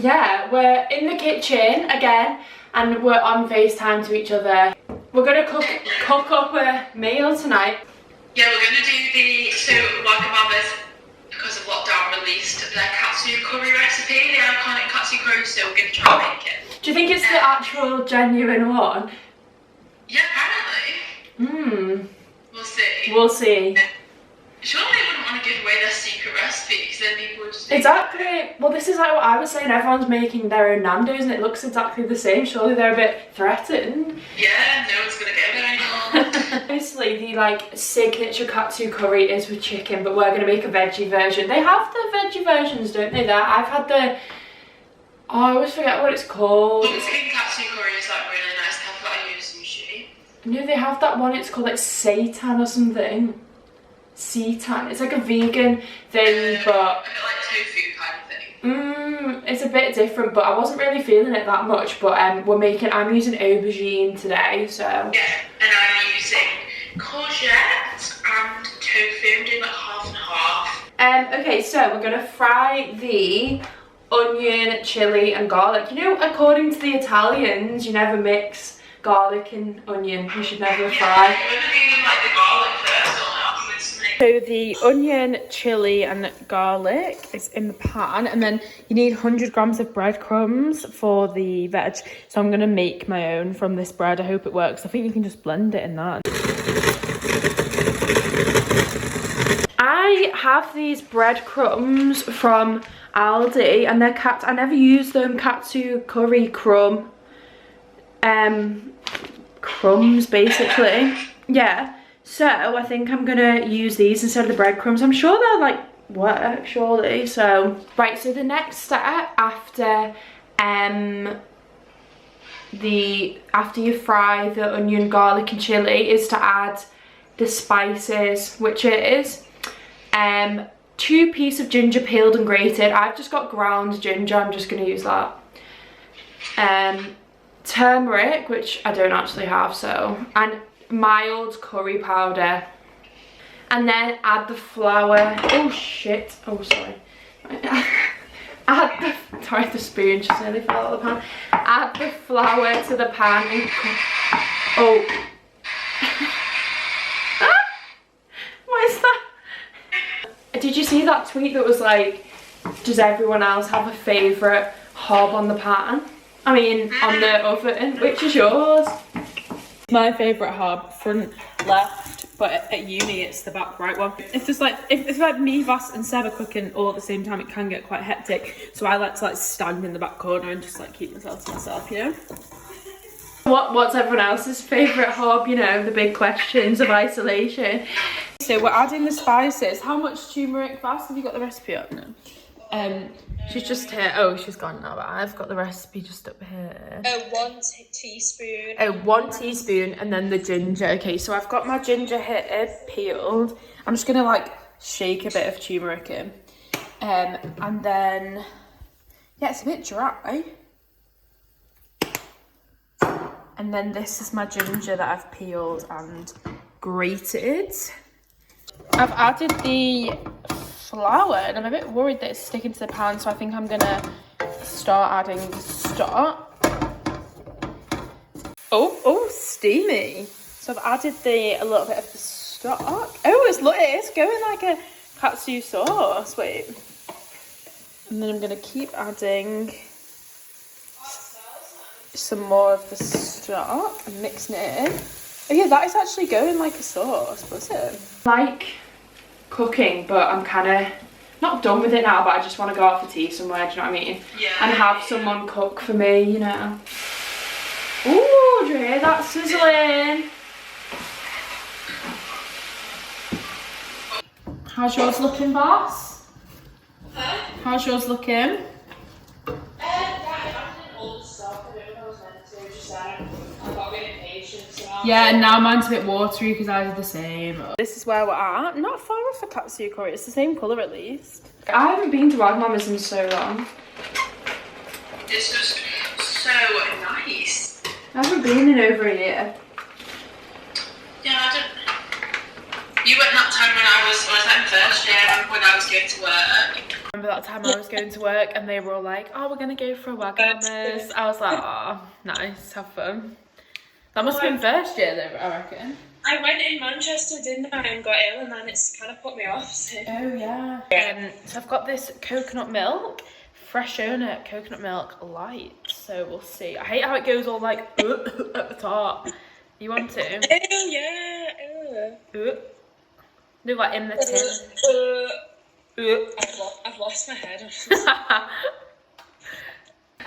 yeah, we're in the kitchen again and we're on FaceTime to each other. We're gonna cook up a meal tonight. Yeah, we're gonna do so Wagamama's, because of lockdown, released their katsu curry recipe, the iconic katsu curry, so we're gonna try and make it. Do you think it's the actual genuine one? Yeah, apparently. We'll see. We'll see. Surely they wouldn't want to give away their secret recipe, because then people would just... Exactly. Well, this is like what I was saying, everyone's making their own Nando's and it looks exactly the same. Surely they're a bit threatened. Yeah, no one's gonna get it anymore. Obviously, the like signature katsu curry is with chicken, but we're gonna make a veggie version. They have the veggie versions, don't they? There, I've had the... Oh, I always forget what it's called. Pumpkin katsu curry is like really nice to have that I use sushi. No, they have that one, it's called like seitan or something. Seitan. It's like a vegan thing, but... A bit like tofu kind of thing. It's a bit different, but I wasn't really feeling it that much. But I'm using aubergine today, so... Yeah, and I'm using courgette and tofu. I'm doing like half and half. Okay, so we're gonna fry the onion, chili and garlic. You know, according to the Italians, you never mix garlic and onion. You should never fry. Yeah, we're doing like the garlic first or afterwards. So the onion, chili and garlic is in the pan, and then you need 100 grams of breadcrumbs for the veg. So I'm going to make my own from this bread. I hope it works. I think you can just blend it in that. I have these breadcrumbs from Aldi and they're I never use them katsu curry crumbs basically. Yeah. So I think I'm gonna use these instead of the breadcrumbs. I'm sure they'll like work, surely. So right, so the next step after you fry the onion, garlic and chili is to add the spices, which is 2 pieces of ginger peeled and grated. I've just got ground ginger, I'm just gonna use that. Turmeric, which I don't actually have, so, and mild curry powder, and then add the flour. Oh shit, oh sorry. Sorry, the spoon just nearly fell out of the pan. Add the flour to the pan and what is that? Did you see that tweet that was like, does everyone else have a favourite hob on the pan? I mean, on the oven. Which is yours? My favourite hob, front left, but at uni it's the back right one. It's just like, if it's like me, Vas and Seb are cooking all at the same time, it can get quite hectic. So I like to like stand in the back corner and just like keep myself to myself, you know? What's everyone else's favourite hob, you know, the big questions of isolation. So we're adding the spices. How much turmeric, Vas? Have you got the recipe up now? She's just here. Oh, she's gone now, but I've got the recipe just up here. 1 teaspoon. 1 teaspoon, and then the ginger. Okay, so I've got my ginger here peeled. I'm just gonna like shake a bit of turmeric in. And then, yeah, it's a bit dry. And then this is my ginger that I've peeled and grated. I've added the flour and I'm a bit worried that it's sticking to the pan, so I think I'm gonna start adding the stock. Oh, steamy. So I've added a little bit of the stock. Oh, it's going like a katsu sauce. Wait. And then I'm gonna keep adding some more of the stock and mixing it in. Oh yeah, that is actually going like a sauce, was it? Like cooking, but I'm kind of not done with it now, but I just want to go out for tea somewhere, do you know what I mean? Yeah. And have someone cook for me, you know. Ooh, do you hear that sizzling? How's yours looking, Vas? Huh? How's yours looking? Yeah, and now mine's a bit watery because I did the same. This is where we're at. Not far off a katsu curry. It's the same colour at least. I haven't been to Wagamama's in so long. It's just so nice. I haven't been in over a year. Yeah, I don't... You went that time when I was in first year, when I was going to work. Remember that time I was going to work and they were all like, oh, we're gonna go for a Wagamama's. I was like, oh, nice, have fun. That must have been first year though, I reckon. I went in Manchester, didn't I, and got ill, and then it's kind of put me off. So. Oh yeah. So I've got this coconut milk, fresh owner coconut milk light. So we'll see. I hate how it goes all like at the top. You want to? Oh yeah. No, like in the tin. I've lost my head.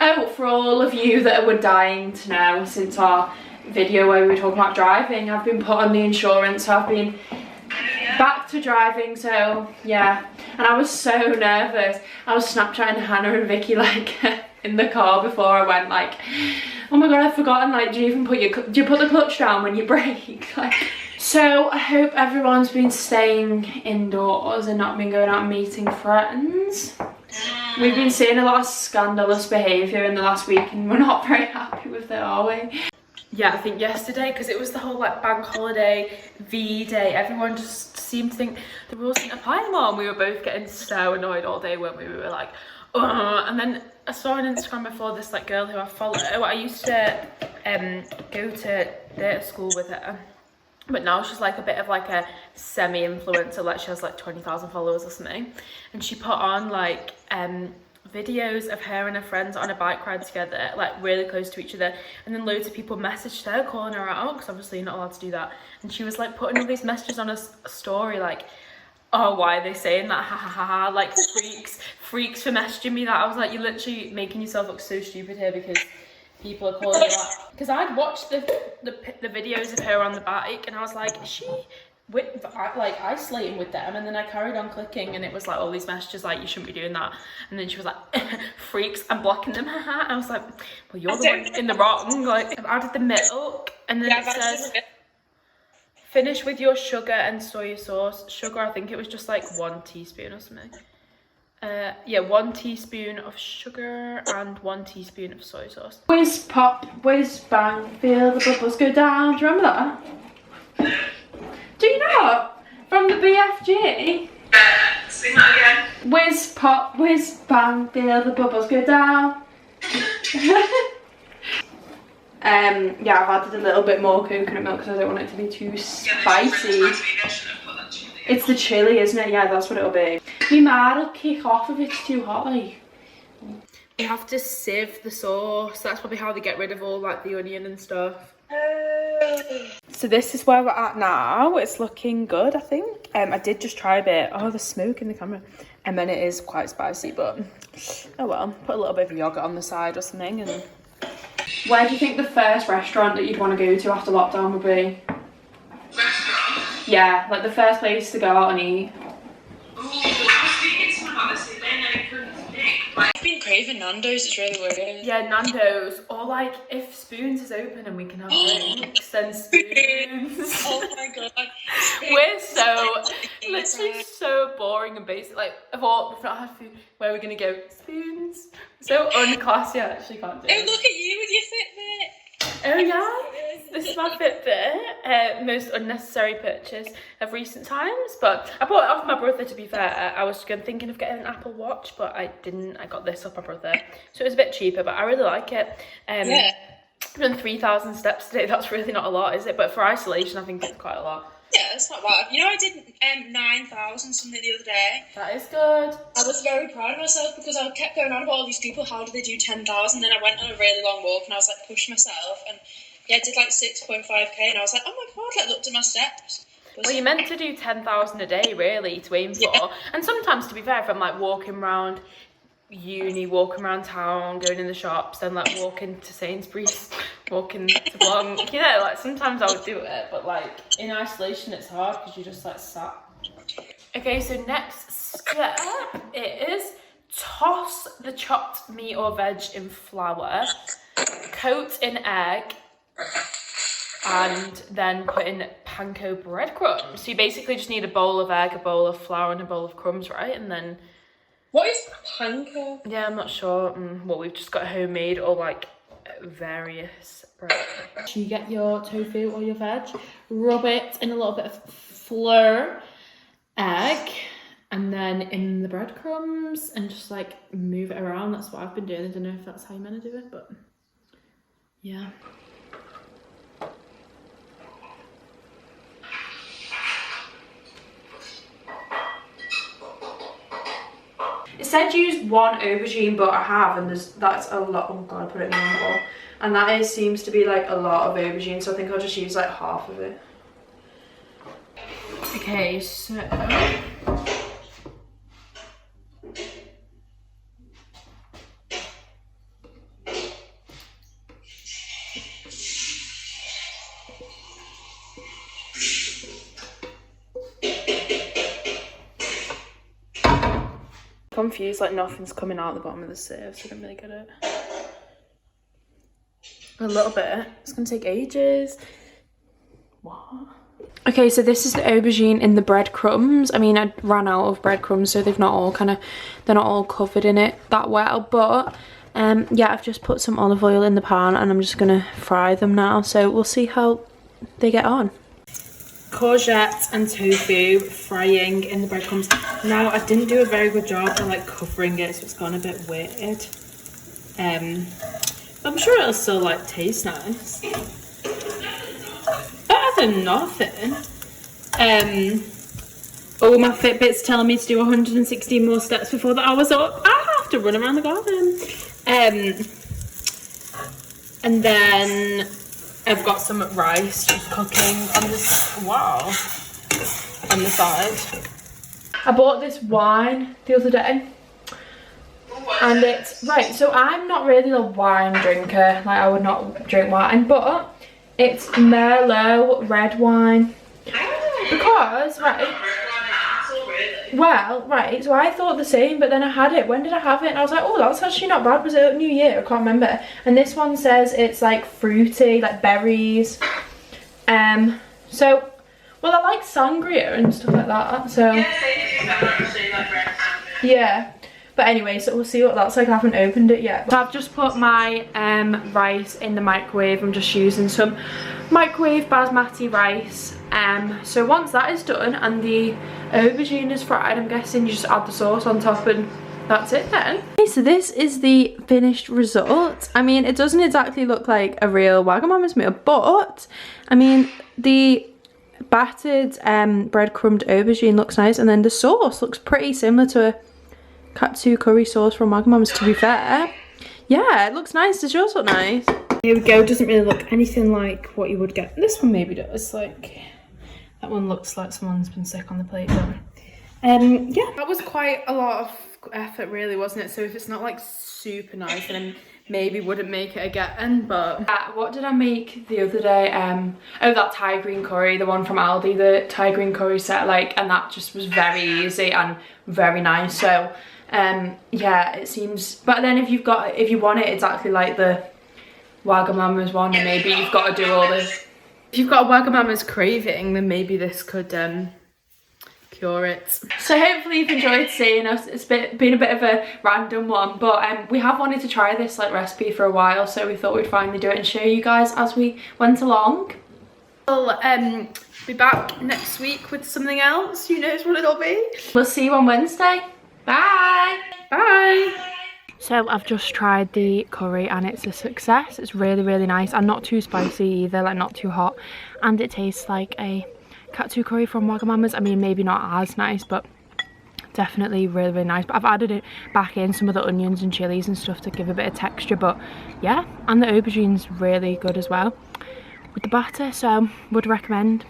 Oh, for all of you that were dying to know, since our video where we were talking about driving, I've been put on the insurance, so I've been back to driving, so yeah. And I was so nervous. I was Snapchatting Hannah and Vicky like in the car before I went, like, oh my god, I've forgotten, like, do you put the clutch down when you brake? Like, so I hope everyone's been staying indoors and not been going out and meeting friends. We've been seeing a lot of scandalous behaviour in the last week and we're not very happy with it, are we? Yeah, I think yesterday, because it was the whole like bank holiday V-Day, everyone just seemed to think the rules didn't apply anymore, and we were both getting so annoyed all day when we were like, ugh. And then I saw on Instagram before this like girl who I follow. I used to go to data school with her, but now she's like a bit of like a semi-influencer, like she has like 20,000 followers or something, and she put on like videos of her and her friends on a bike ride together, like really close to each other, and then loads of people messaged her calling her out, because obviously you're not allowed to do that, and she was like putting all these messages on a story like, oh, why are they saying that, ha ha ha ha, like freaks for messaging me that. I was like, you're literally making yourself look so stupid here because people are calling you out. Because I'd watched the videos of her on the bike and I was like, is she like isolating with them? And then I carried on clicking and it was like all these messages like, you shouldn't be doing that. And then she was like, freaks, I'm blocking them, haha. I was like, well, you're the one in the wrong. Like, I've added the milk and then it says finish with your sugar and soy sauce. Sugar, I think it was just like 1 teaspoon or something. Yeah, 1 teaspoon of sugar and 1 teaspoon of soy sauce. Whiz pop, whiz bang, feel the bubbles go down. Do you remember that? Do you know? From the BFG? Sing that again. Whiz pop, whiz bang, feel the bubbles go down. Yeah, I've added a little bit more coconut milk because I don't want it to be too spicy. It's the chili, isn't it? Yeah, that's what it'll be. My ma will kick off if it's too hot, like. You have to sieve the sauce. That's probably how they get rid of all like the onion and stuff. So this is where we're at now. It's looking good, I think. I did just try a bit. Oh, there's smoke in the camera. And then it is quite spicy, but oh well. Put a little bit of yogurt on the side or something. And where do you think the first restaurant that you'd want to go to after lockdown would be? Restaurant? Yeah, like the first place to go out and eat. Oh, I was thinking something about this today and I couldn't think. I've been craving Nando's, it's really weird. Yeah, Nando's. Or like if Spoons is open and we can have drinks, then Spoons. Oh my god. We're so literally so boring and basic. Like, of all, we've not had food. Where are we gonna go? Spoons. So unclassy, I actually can't do it. Oh, look at you with your Fitbit. Oh yeah, this is my Fitbit. Most unnecessary purchase of recent times, but I bought it off my brother. To be fair, I was thinking of getting an Apple Watch, but I didn't. I got this off my brother, so it was a bit cheaper, but I really like it. Yeah. I've done 3,000 steps today. That's really not a lot, is it? But for isolation, I think it's quite a lot. Yeah, that's not bad. You know, I did 9,000 something the other day. That is good. I was very proud of myself because I kept going on about all these people, how do they do 10,000? Then I went on a really long walk and I was like, pushing myself. And yeah, I did like 6.5k and I was like, oh my god, like looked at my steps. Well, you're meant to do 10,000 a day, really, to aim for. Yeah. And sometimes, to be fair, if I'm like walking around uni, walking around town, going in the shops, then like walking to Sainsbury's, walking to Blanc, you know, like sometimes I would do it, but like in isolation it's hard because you're just like sat. Okay, so next step is toss the chopped meat or veg in flour, coat in egg, and then put in panko breadcrumbs. So you basically just need a bowl of egg, a bowl of flour and a bowl of crumbs, right? And then what is panko? Yeah, I'm not sure. Well, we've just got homemade or like various bread. So you get your tofu or your veg, rub it in a little bit of flour, egg, and then then in the breadcrumbs and just like move it around. That's what I've been doing. I don't know if that's how you're meant to do it, but yeah. It said use 1 aubergine, but I have, and that's a lot. Oh god, I put it in the wrong bowl. And that seems to be like a lot of aubergine, so I think I'll just use like half of it. Okay, so confused, like nothing's coming out the bottom of the sieve, so I don't really get it. A little bit. It's gonna take ages. What? Okay, so this is the aubergine in the breadcrumbs. I mean, I ran out of breadcrumbs, so they're not all covered in it that well, but yeah, I've just put some olive oil in the pan and I'm just gonna fry them now, so we'll see how they get on. Courgette and tofu frying in the breadcrumbs. Now, I didn't do a very good job of like covering it, so it's gone a bit weird. I'm sure it'll still like taste nice. Better than nothing. Oh, my Fitbit's telling me to do 116 more steps before the hour's up. I have to run around the garden. And then I've got some rice just cooking on this, wow, on the side. I bought this wine the other day. And it's, right, so I'm not really a wine drinker, like I would not drink wine, but it's Merlot red wine. Because, right, well, right, so I thought the same, but then I had it. When did I have it? And I was like, oh, that's actually not bad. Was it New Year? I can't remember. And this one says it's like fruity, like berries. So, well, I like sangria and stuff like that, so. Yeah. But anyway, so we'll see what that's like. I haven't opened it yet. So I've just put my rice in the microwave. I'm just using some microwave basmati rice. So once that is done and the aubergine is fried, I'm guessing you just add the sauce on top and that's it then. Okay, so this is the finished result. I mean, it doesn't exactly look like a real Wagamama's meal, but I mean, the battered breadcrumbed aubergine looks nice, and then the sauce looks pretty similar to a Katsu Curry sauce from Wagamama's, to be fair. Yeah, it looks nice. Does yours look nice? Here we go. Doesn't really look anything like what you would get. This one maybe does. Like, that one looks like someone's been sick on the plate though. Yeah, that was quite a lot of effort really, wasn't it? So if it's not like super nice, then I maybe wouldn't make it again. But what did I make the other day? Oh, that Thai green curry, the one from Aldi, the Thai green curry set, like, and that just was very easy and very nice. So yeah, it seems, but then if you want it exactly like the Wagamama's one, and maybe you've got to do all this. If you've got a Wagamama's craving, then maybe this could cure it. So hopefully you've enjoyed seeing us. It's been a bit of a random one, but we have wanted to try this like recipe for a while, so we thought we'd finally do it and show you guys as we went along. We'll be back next week with something else. Who knows what it'll be. We'll see you on Wednesday. Bye. Bye. So I've just tried the curry and it's a success. It's really, really nice and not too spicy either, like not too hot. And it tastes like a Katsu curry from Wagamama's. I mean, maybe not as nice, but definitely really, really nice. But I've added it back in some of the onions and chilies and stuff to give a bit of texture. But yeah, and the aubergine's really good as well with the batter, so would recommend.